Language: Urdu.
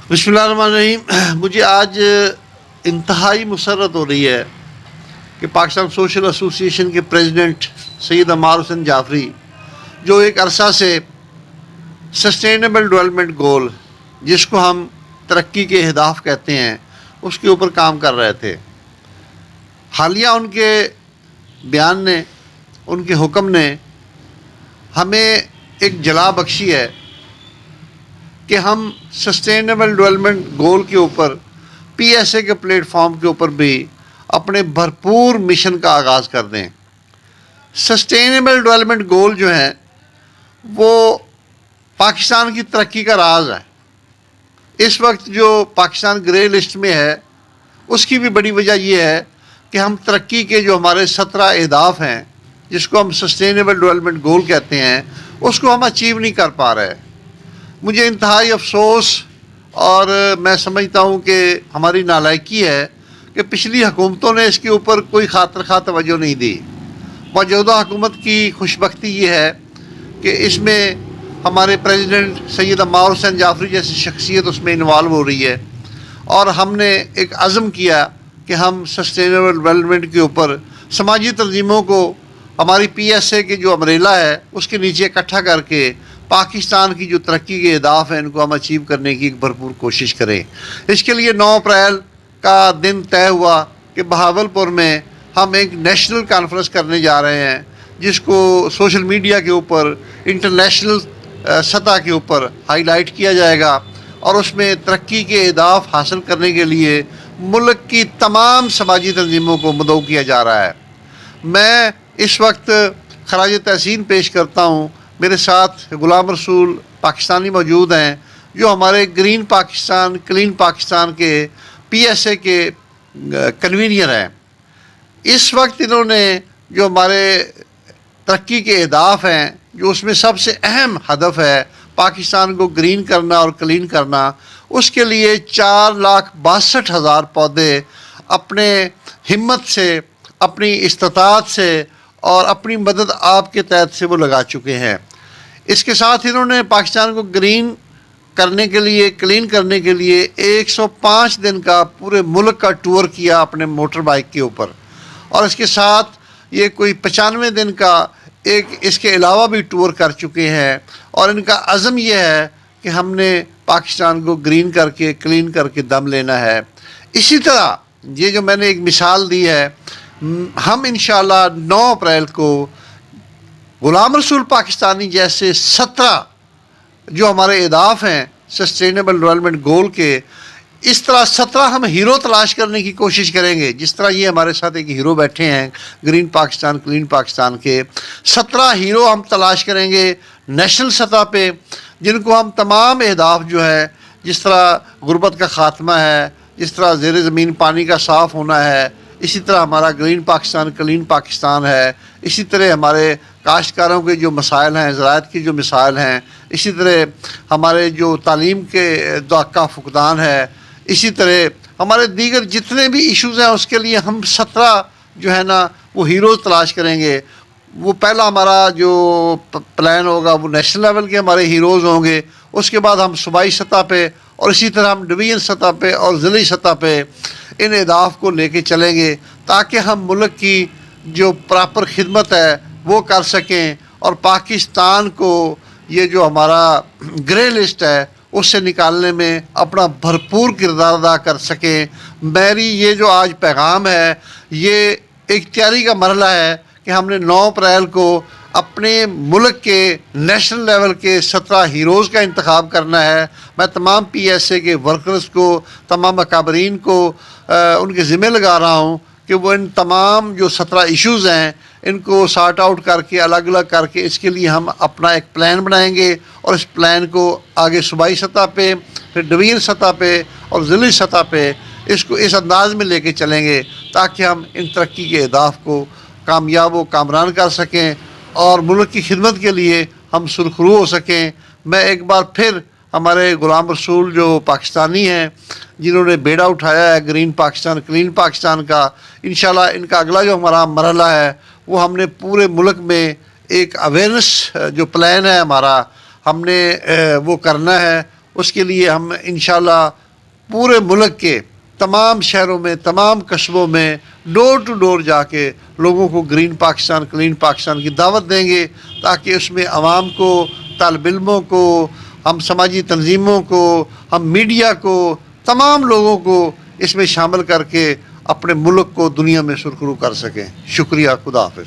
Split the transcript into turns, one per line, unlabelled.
بسم اللہ الرحمن الرحیم۔ مجھے آج انتہائی مسرت ہو رہی ہے کہ پاکستان سوشل ایسوسی ایشن کے پریزیڈنٹ سید عمار حسین جعفری، جو ایک عرصہ سے سسٹینیبل ڈیولپمنٹ گول، جس کو ہم ترقی کے اہداف کہتے ہیں، اس کے اوپر کام کر رہے تھے، حالیہ ان کے بیان نے، ان کے حکم نے ہمیں ایک جلا بخشی ہے کہ ہم سسٹینیبل ڈیولپمنٹ گول کے اوپر پی ایس اے کے پلیٹ فارم کے اوپر بھی اپنے بھرپور مشن کا آغاز کر دیں۔ سسٹینیبل ڈیولپمنٹ گول جو ہیں وہ پاکستان کی ترقی کا راز ہے۔ اس وقت جو پاکستان گرے لسٹ میں ہے، اس کی بھی بڑی وجہ یہ ہے کہ ہم ترقی کے جو ہمارے 17 اہداف ہیں، جس کو ہم سسٹینیبل ڈیولپمنٹ گول کہتے ہیں، اس کو ہم اچیو نہیں کر پا رہے۔ مجھے انتہائی افسوس اور میں سمجھتا ہوں کہ ہماری نالائکی ہے کہ پچھلی حکومتوں نے اس کے اوپر کوئی خاطر خواہ توجہ نہیں دی۔ موجودہ حکومت کی خوش بختی یہ ہے کہ اس میں ہمارے پریزیڈنٹ سید عمار حسین جعفری جیسی شخصیت اس میں انوالو ہو رہی ہے، اور ہم نے ایک عزم کیا کہ ہم سسٹینیبل ڈیولپمنٹ کے اوپر سماجی تنظیموں کو ہماری پی ایس اے کی جو امبریلا ہے اس کے نیچے اکٹھا کر کے پاکستان کی جو ترقی کے اہداف ہیں ان کو ہم اچیو کرنے کی ایک بھرپور کوشش کریں۔ اس کے لیے 9 اپریل کا دن طے ہوا کہ بہاولپور میں ہم ایک نیشنل کانفرنس کرنے جا رہے ہیں، جس کو سوشل میڈیا کے اوپر انٹرنیشنل سطح کے اوپر ہائی لائٹ کیا جائے گا، اور اس میں ترقی کے اہداف حاصل کرنے کے لیے ملک کی تمام سماجی تنظیموں کو مدعو کیا جا رہا ہے۔ میں اس وقت خراج تحسین پیش کرتا ہوں، میرے ساتھ غلام رسول پاکستانی موجود ہیں جو ہمارے گرین پاکستان کلین پاکستان کے پی ایس اے کے کنوینر ہیں۔ اس وقت انہوں نے جو ہمارے ترقی کے اہداف ہیں، جو اس میں سب سے اہم ہدف ہے پاکستان کو گرین کرنا اور کلین کرنا، اس کے لیے 4,62,000 پودے اپنے ہمت سے، اپنی استطاعت سے اور اپنی مدد آپ کے تحت سے وہ لگا چکے ہیں۔ اس کے ساتھ انہوں نے پاکستان کو گرین کرنے کے لیے، کلین کرنے کے لیے 105 دن کا پورے ملک کا ٹور کیا اپنے موٹر بائک کے اوپر، اور اس کے ساتھ یہ کوئی 95 دن کا ایک اس کے علاوہ بھی ٹور کر چکے ہیں، اور ان کا عزم یہ ہے کہ ہم نے پاکستان کو گرین کر کے کلین کر کے دم لینا ہے۔ اسی طرح یہ جو میں نے ایک مثال دی ہے، ہم انشاءاللہ 9 اپریل کو غلام رسول پاکستانی جیسے 17 جو ہمارے اہداف ہیں سسٹینیبل ڈیولپمنٹ گول کے، اس طرح 17 ہم ہیرو تلاش کرنے کی کوشش کریں گے۔ جس طرح یہ ہمارے ساتھ ایک ہیرو بیٹھے ہیں گرین پاکستان کلین پاکستان کے، 17 ہیرو ہم تلاش کریں گے نیشنل سطح پہ، جن کو ہم تمام اہداف جو ہے، جس طرح غربت کا خاتمہ ہے، جس طرح زیر زمین پانی کا صاف ہونا ہے، اسی طرح ہمارا گرین پاکستان کلین پاکستان ہے، اسی طرح ہمارے کاشتکاروں کے جو مسائل ہیں، زراعت کی جو مسائل ہیں، اسی طرح ہمارے جو تعلیم کے کا فقدان ہے، اسی طرح ہمارے دیگر جتنے بھی ایشوز ہیں، اس کے لیے ہم 17 جو ہے نا وہ ہیروز تلاش کریں گے۔ وہ پہلا ہمارا جو پلان ہوگا وہ نیشنل لیول کے ہمارے ہیروز ہوں گے، اس کے بعد ہم صوبائی سطح پہ، اور اسی طرح ہم ڈویژن سطح پہ اور ضلعی سطح پہ ان اہداف کو لے کے چلیں گے، تاکہ ہم ملک کی جو پراپر خدمت ہے وہ کر سکیں، اور پاکستان کو یہ جو ہمارا گرے لسٹ ہے اس سے نکالنے میں اپنا بھرپور کردار ادا کر سکیں۔ میری یہ جو آج پیغام ہے، یہ ایک تیاری کا مرحلہ ہے کہ ہم نے 9 اپریل کو اپنے ملک کے نیشنل لیول کے 17 ہیروز کا انتخاب کرنا ہے۔ میں تمام پی ایس اے کے ورکرز کو، تمام اکابرین کو ان کے ذمہ لگا رہا ہوں کہ وہ ان تمام جو 17 ایشوز ہیں ان کو سارٹ آؤٹ کر کے، الگ الگ کر کے، اس کے لیے ہم اپنا ایک پلان بنائیں گے، اور اس پلان کو آگے صوبائی سطح پہ، پھر ڈویژن سطح پہ اور ضلعی سطح پہ اس کو اس انداز میں لے کے چلیں گے، تاکہ ہم ان ترقی کے اہداف کو کامیاب و کامران کر سکیں اور ملک کی خدمت کے لیے ہم سرخرو ہو سکیں۔ میں ایک بار پھر ہمارے غلام رسول جو پاکستانی ہیں، جنہوں نے بیڑا اٹھایا ہے گرین پاکستان کلین پاکستان کا، انشاءاللہ ان کا اگلا جو ہمارا مرحلہ ہے وہ ہم نے پورے ملک میں ایک اویئرنیس جو پلان ہے ہمارا، ہم نے وہ کرنا ہے، اس کے لیے ہم انشاءاللہ پورے ملک کے تمام شہروں میں، تمام قصبوں میں ڈور ٹو ڈور جا کے لوگوں کو گرین پاکستان، کلین پاکستان کی دعوت دیں گے، تاکہ اس میں عوام کو، طالب علموں کو، ہم سماجی تنظیموں کو، ہم میڈیا کو، تمام لوگوں کو اس میں شامل کر کے اپنے ملک کو دنیا میں سرخرو کر سکیں۔ شکریہ، خدا حافظ۔